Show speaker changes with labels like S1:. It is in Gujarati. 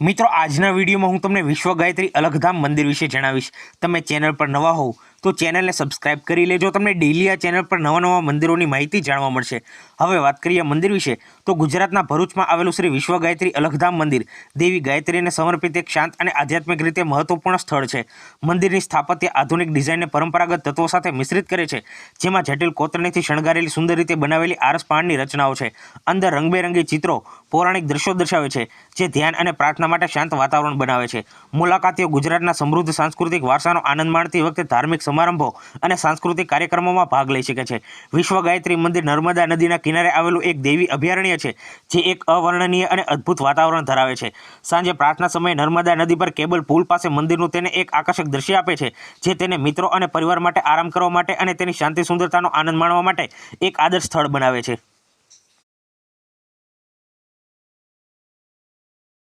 S1: મિત્રો આજના વિડીયોમાં હું તમને વિશ્વ ગાયત્રી અલગધામ મંદિર વિશે જણાવીશ। તમે ચેનલ પર નવા હોવ તો ચેનલને સબસ્ક્રાઇબ કરી લેજો। તમને ડેલી આ ચેનલ પર નવા મંદિરોની માહિતી જાણવા મળશે। હવે વાત કરીએ મંદિર વિશે તો ગુજરાતના ભરૂચમાં આવેલું શ્રી વિશ્વ ગાયત્રી અલગધામ મંદિર દેવી ગાયત્રીને સમર્પિત એક શાંત અને આધ્યાત્મિક રીતે મહત્વપૂર્ણ સ્થળ છે। મંદિરની સ્થાપત્ય આધુનિક ડિઝાઇનને પરંપરાગત તત્વો સાથે મિશ્રિત કરે છે, જેમાં જટિલ કોતરણીથી શણગારેલી સુંદર રીતે બનાવેલી આરસ પહાડની રચનાઓ છે। અંદર રંગબેરંગી ચિત્રો પૌરાણિક દ્રશ્યો દર્શાવે છે, જે ધ્યાન અને પ્રાર્થના માટે શાંત વાતાવરણ બનાવે છે। મુલાકાતીઓ ગુજરાતના સમૃદ્ધ સાંસ્કૃતિક વારસાનો આનંદ માણતી વખતે ધાર્મિક સમારંભો અને સાંસ્કૃતિક કાર્યક્રમોમાં ભાગ લઈ શકે છે। વિશ્વ ગાયત્રી મંદિર નર્મદા નદીના કિનારે આવેલું એક દેવી અભયારણ્ય છે, જે એક અવર્ણનીય અને અદ્ભુત વાતાવરણ ધરાવે છે। સાંજે પ્રાર્થના સમયે નર્મદા નદી પર કેબલ પુલ પાસે મંદિરનું તેને એક આકર્ષક દ્રશ્ય આપે છે, જે તેને મિત્રો અને પરિવાર માટે આરામ કરવા માટે અને તેની શાંતિ સુંદરતાનો આનંદ માણવા માટે એક આદર્શ સ્થળ બનાવે છે।